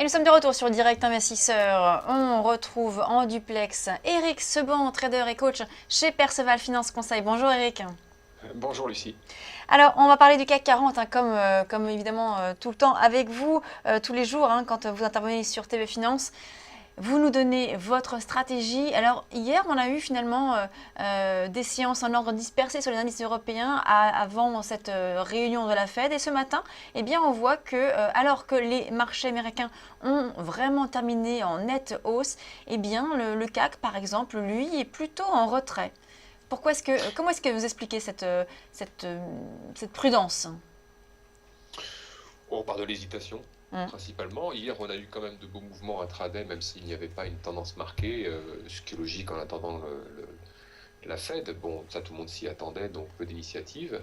nous sommes de retour sur Direct Investisseur. On retrouve en duplex Eric Seban, trader et coach chez Perceval Finance Conseil. Bonjour Eric. Bonjour Lucie. Alors, on va parler du CAC 40, comme évidemment tout le temps avec vous, tous les jours, quand vous intervenez sur TV Finance. Vous nous donnez votre stratégie. Alors, hier, on a eu finalement des séances en ordre dispersé sur les indices européens avant cette réunion de la Fed. Et ce matin, eh bien, on voit que, alors que les marchés américains ont vraiment terminé en nette hausse, eh bien, le CAC, par exemple, lui, est plutôt en retrait. Comment est-ce que vous expliquez cette prudence? On part de l'hésitation, Hum. principalement. Hier, on a eu quand même de beaux mouvements intraday, même s'il n'y avait pas une tendance marquée, ce qui est logique en attendant la Fed. Bon, ça, tout le monde s'y attendait, donc peu d'initiatives.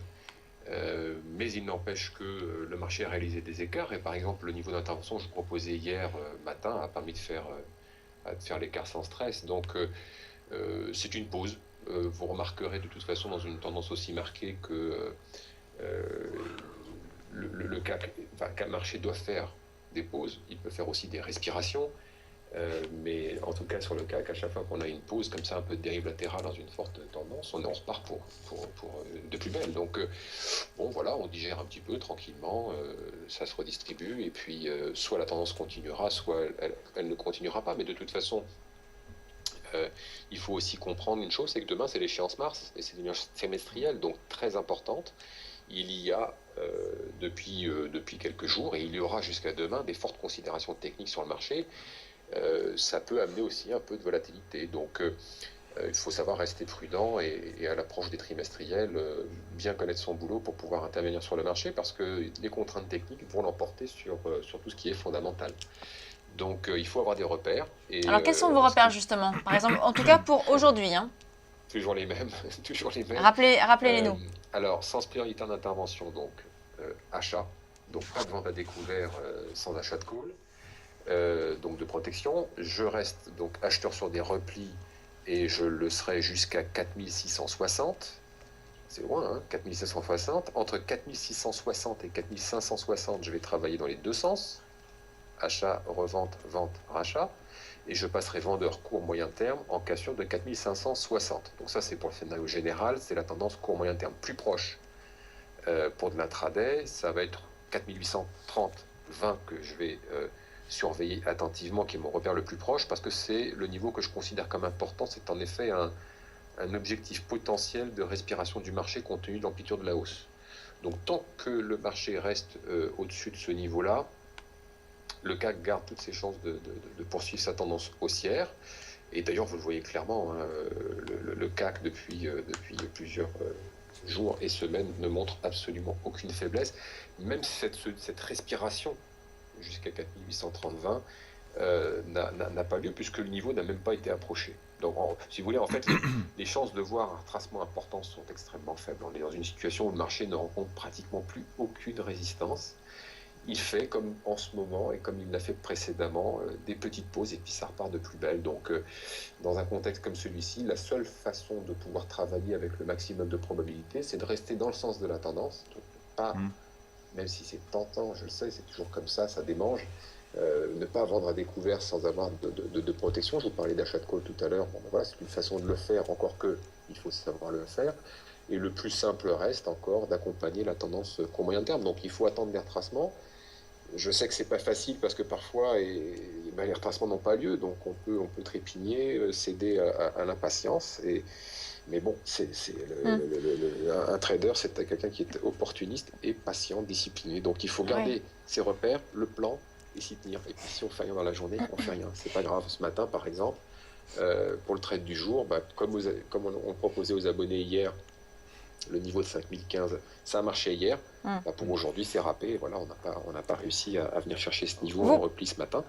Mais il n'empêche que le marché a réalisé des écarts. Et par exemple, le niveau d'intervention que je proposais hier matin a permis de faire l'écart sans stress. Donc, c'est une pause. Vous remarquerez de toute façon dans une tendance aussi marquée que euh, le CAC, enfin, qu'un marché doit faire des pauses, il peut faire aussi des respirations, mais en tout cas sur le CAC, à chaque fois qu'on a une pause comme ça, un peu de dérive latérale dans une forte tendance, on repart pour de plus belle. Donc bon voilà, on digère un petit peu tranquillement, ça se redistribue, et puis soit la tendance continuera, soit elle ne continuera pas, mais de toute façon, il faut aussi comprendre une chose, c'est que demain c'est l'échéance mars, et c'est une échéance trimestrielle, donc très importante. Il y a depuis quelques jours, et il y aura jusqu'à demain, des fortes considérations techniques sur le marché. Ça peut amener aussi un peu de volatilité. Donc il faut savoir rester prudent et à l'approche des trimestriels, bien connaître son boulot pour pouvoir intervenir sur le marché, parce que les contraintes techniques vont l'emporter sur tout ce qui est fondamental. Donc il faut avoir des repères. Et Alors, quels sont vos repères justement? Par exemple, en tout cas pour aujourd'hui. toujours les mêmes, toujours les mêmes. Rappelez-les-nous. Alors, sens prioritaire d'intervention, donc achat, donc pas de vente à découvert sans achat de call, donc de protection. Je reste donc acheteur sur des replis et je le serai jusqu'à 4660. C'est loin, hein, 4660. Entre 4660 et 4560, je vais travailler dans les deux sens. Achat, revente, vente, rachat. Et je passerai vendeur court moyen terme en cassure de 4560. Donc ça, c'est pour le scénario général, c'est la tendance court moyen terme plus proche. Pour de l'intraday, ça va être 4830, 20 que je vais surveiller attentivement, qui est mon repère le plus proche, parce que c'est le niveau que je considère comme important. C'est en effet un objectif potentiel de respiration du marché compte tenu de l'amplitude de la hausse. Donc tant que le marché reste au-dessus de ce niveau-là, le CAC garde toutes ses chances de poursuivre sa tendance haussière. Et d'ailleurs, vous le voyez clairement, hein, le CAC, depuis plusieurs jours et semaines, ne montre absolument aucune faiblesse. Même cette respiration jusqu'à 4830-20 n'a pas lieu, puisque le niveau n'a même pas été approché. Donc, si vous voulez, en fait, les chances de voir un retracement important sont extrêmement faibles. On est dans une situation où le marché ne rencontre pratiquement plus aucune résistance. Il fait comme en ce moment et comme il l'a fait précédemment, des petites pauses et puis ça repart de plus belle. Donc dans un contexte comme celui-ci, la seule façon de pouvoir travailler avec le maximum de probabilité, c'est de rester dans le sens de la tendance. Donc, pas, même si c'est tentant, je le sais, c'est toujours comme ça démange. Ne pas vendre à découvert sans avoir de protection. Je vous parlais d'achat de call tout à l'heure. Bon, ben voilà, c'est une façon de le faire, encore que il faut savoir le faire. Et le plus simple reste encore d'accompagner la tendance court moyen terme. Donc il faut attendre des retracements. Je sais que c'est pas facile parce que parfois les retracements n'ont pas lieu, donc on peut trépigner, céder à l'impatience. Mais bon, un trader, c'est quelqu'un qui est opportuniste et patient, discipliné. Donc il faut garder ses repères, le plan et s'y tenir. Et puis si on fait rien dans la journée, on fait rien. C'est pas grave. Ce matin, par exemple, pour le trade du jour, comme on proposait aux abonnés hier, le niveau de 5015, ça a marché hier. Pour aujourd'hui, c'est râpé. Et voilà, on n'a pas réussi à venir chercher ce niveau en repli ce matin.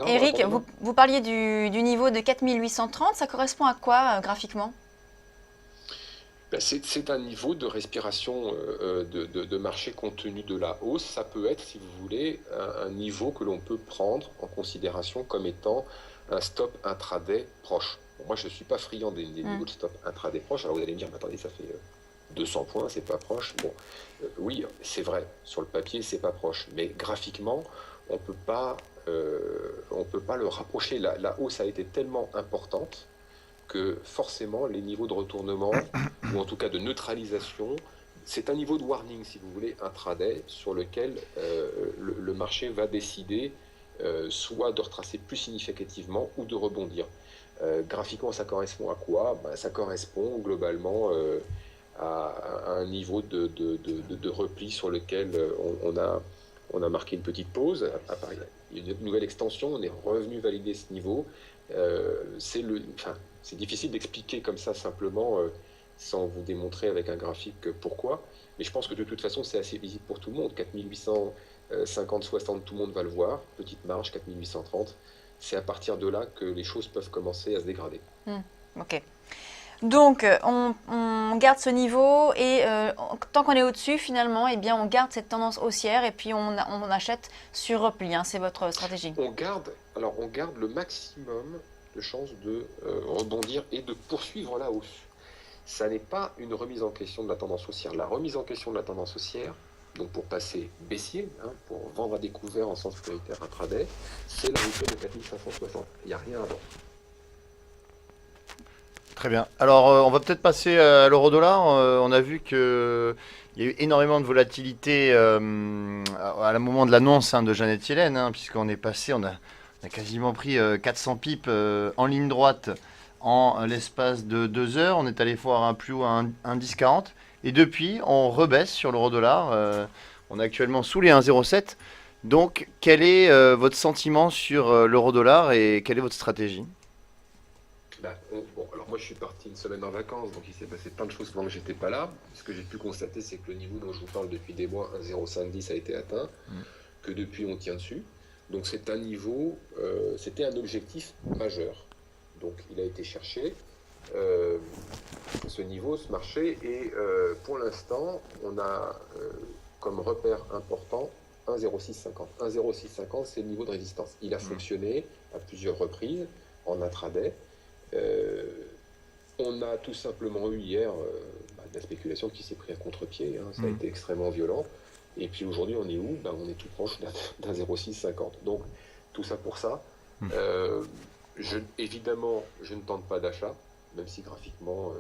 Eric, vous parliez du niveau de 4830. Ça correspond à quoi graphiquement? C'est un niveau de respiration de marché compte tenu de la hausse. Ça peut être, si vous voulez, un niveau que l'on peut prendre en considération comme étant un stop intraday proche. Bon, moi, je ne suis pas friand des niveaux de stop intraday proche. Alors vous allez me dire, mais attendez, ça fait 200 points, c'est pas proche. Bon, oui, c'est vrai, sur le papier, c'est pas proche. Mais graphiquement, on ne peut pas on ne peut pas le rapprocher. La hausse a été tellement importante que forcément les niveaux de retournement, ou en tout cas de neutralisation, c'est un niveau de warning, si vous voulez, intraday, sur lequel le marché va décider soit de retracer plus significativement ou de rebondir. Graphiquement, ça correspond à quoi? Ça correspond globalement à un niveau de repli sur lequel on a marqué une petite pause. Il y a une nouvelle extension, on est revenu valider ce niveau. C'est difficile d'expliquer comme ça simplement sans vous démontrer avec un graphique pourquoi. Mais je pense que de toute façon, c'est assez visible pour tout le monde. 4850-60, tout le monde va le voir. Petite marge, 4830. C'est à partir de là que les choses peuvent commencer à se dégrader. Ok. Donc, on garde ce niveau et tant qu'on est au-dessus, finalement, eh bien, on garde cette tendance haussière et puis on achète sur repli. C'est votre stratégie. On garde le maximum de chances de rebondir et de poursuivre la hausse. Ça n'est pas une remise en question de la tendance haussière. La remise en question de la tendance haussière, donc pour passer baissier, pour vendre à découvert en sens prioritaire intraday, c'est la hausse de 4560. Il n'y a rien avant. Très bien. Alors, on va peut-être passer à l'euro-dollar. On a vu qu'il y a eu énormément de volatilité à la moment de l'annonce de Janet Yellen, puisqu'on est passé, on a quasiment pris 400 pips en ligne droite en l'espace de 2 heures. On est allé voir un plus haut à 1,1040. Et depuis, on rebaisse sur l'euro-dollar. On est actuellement sous les 1,07. Donc, quel est votre sentiment sur l'euro-dollar et quelle est votre stratégie ? Alors moi je suis parti une semaine en vacances, donc il s'est passé plein de choses pendant que j'étais pas là. Ce que j'ai pu constater, c'est que le niveau dont je vous parle depuis des mois, 1,0510, a été atteint, que depuis on tient dessus. Donc c'est un niveau, c'était un objectif majeur. Donc il a été cherché, ce niveau, ce marché, et pour l'instant, on a comme repère important 1,0650. 1,0650, c'est le niveau de résistance. Il a fonctionné à plusieurs reprises en intraday. On a tout simplement eu hier de la spéculation qui s'est pris à contre-pied, ça a été extrêmement violent. Et puis aujourd'hui, on est où? On est tout proche d'un 0,650. Donc, tout ça pour ça. Évidemment, je ne tente pas d'achat, même si graphiquement,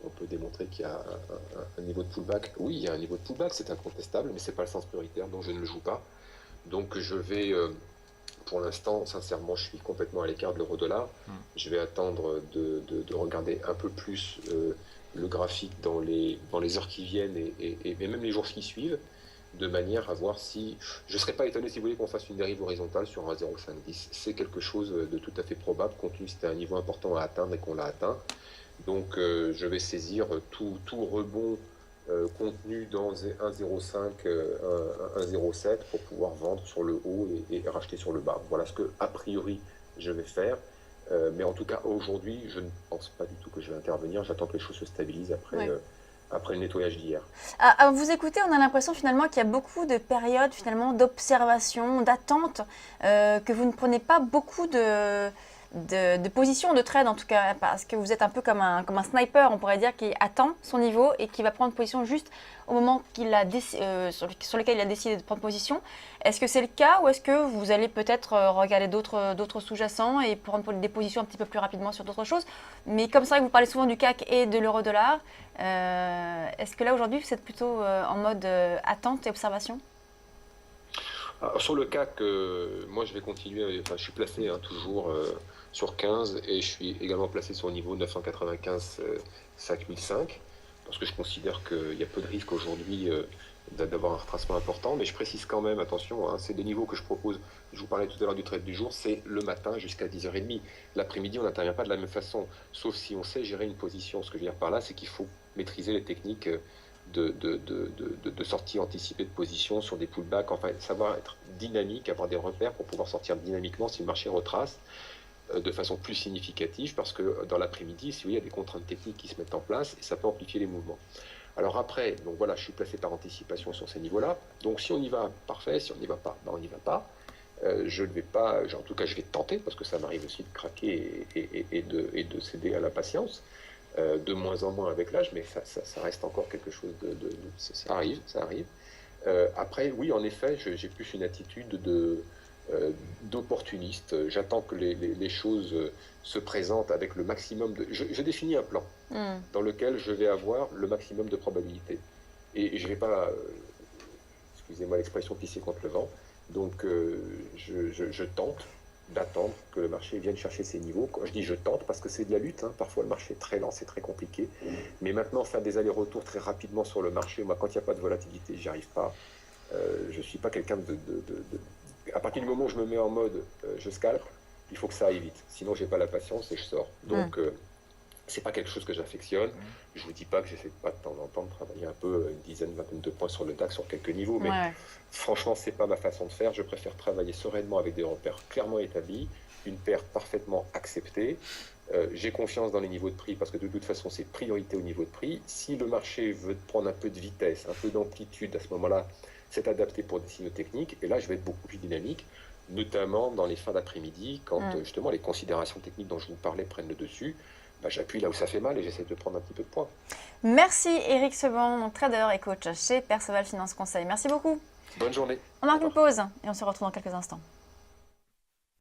on peut démontrer qu'il y a un niveau de pullback. Oui, il y a un niveau de pullback, c'est incontestable, mais ce n'est pas le sens prioritaire, donc je ne le joue pas. Donc, je vais... pour l'instant, sincèrement, je suis complètement à l'écart de l'euro-dollar. Je vais attendre de regarder un peu plus le graphique dans les heures qui viennent et même les jours qui suivent, de manière à voir si... Je ne serais pas étonné, si vous voulez, qu'on fasse une dérive horizontale sur un 0,510. C'est quelque chose de tout à fait probable, compte tenu que c'était un niveau important à atteindre et qu'on l'a atteint. Donc, je vais saisir tout rebond contenu dans 1,05, 1,07 pour pouvoir vendre sur le haut et racheter sur le bas. Voilà ce que, a priori, je vais faire. Mais en tout cas, aujourd'hui, je ne pense pas du tout que je vais intervenir. J'attends que les choses se stabilisent après le nettoyage d'hier. À vous écouter, on a l'impression finalement qu'il y a beaucoup de périodes finalement d'observation, d'attente, que vous ne prenez pas beaucoup de position de trade en tout cas, parce que vous êtes un peu comme un sniper, on pourrait dire, qui attend son niveau et qui va prendre position juste au moment sur lequel il a décidé de prendre position. Est-ce que c'est le cas ou est-ce que vous allez peut-être regarder d'autres sous-jacents et prendre des positions un petit peu plus rapidement sur d'autres choses? Mais comme ça, vous parlez souvent du CAC et de l'euro-dollar, est-ce que là aujourd'hui vous êtes plutôt en mode attente et observation? Alors, sur le CAC, moi je vais continuer, je suis placé toujours sur 15 et je suis également placé sur le niveau 995 5005 parce que je considère qu'il y a peu de risques aujourd'hui d'avoir un retracement important, mais je précise quand même, attention, c'est des niveaux que je propose, je vous parlais tout à l'heure du trade du jour, c'est le matin jusqu'à 10h30. L'après-midi, on n'intervient pas de la même façon, sauf si on sait gérer une position. Ce que je veux dire par là, c'est qu'il faut maîtriser les techniques de sortie anticipée de position sur des pullbacks, enfin savoir être dynamique, avoir des repères pour pouvoir sortir dynamiquement si le marché retrace de façon plus significative, parce que dans l'après-midi, si vous voulez, il y a des contraintes techniques qui se mettent en place et ça peut amplifier les mouvements. Alors après, donc voilà, je suis placé par anticipation sur ces niveaux-là. Donc si on y va, parfait. Si on n'y va pas, on n'y va pas. Je ne vais pas, en tout cas, je vais tenter, parce que ça m'arrive aussi de craquer et de céder à la patience. De moins en moins avec l'âge, mais ça reste encore quelque chose ça arrive. Après, oui, en effet, j'ai plus une attitude d'opportuniste. J'attends que les choses se présentent avec le maximum de... Je définis un plan dans lequel je vais avoir le maximum de probabilité. Et je ne vais pas, excusez-moi l'expression, pisser contre le vent. Donc je tente d'attendre que le marché vienne chercher ses niveaux. Quand je dis je tente, parce que c'est de la lutte, hein. Parfois le marché est très lent, c'est très compliqué. Mais maintenant, faire des allers-retours très rapidement sur le marché, moi, quand il n'y a pas de volatilité, j'y arrive pas. Je ne suis pas quelqu'un À partir du moment où je me mets en mode je scalpe, il faut que ça aille vite. Sinon, je n'ai pas la patience et je sors. Donc, c'est pas quelque chose que j'affectionne. Je vous dis pas que j'essaie pas de temps en temps de travailler un peu une dizaine, vingtaine de points sur le DAX sur quelques niveaux, mais franchement, c'est pas ma façon de faire. Je préfère travailler sereinement avec des repères clairement établis, une paire parfaitement acceptée. J'ai confiance dans les niveaux de prix parce que de toute façon, c'est priorité au niveau de prix. Si le marché veut prendre un peu de vitesse, un peu d'amplitude, à ce moment-là, c'est adapté pour des signaux techniques. Et là, je vais être beaucoup plus dynamique, notamment dans les fins d'après-midi, quand justement les considérations techniques dont je vous parlais prennent le dessus. J'appuie là où ça fait mal et j'essaie de prendre un petit peu de points. Merci Éric Seban, trader et coach chez Perceval Finance Conseil. Merci beaucoup. Bonne journée. On marque une pause et on se retrouve dans quelques instants.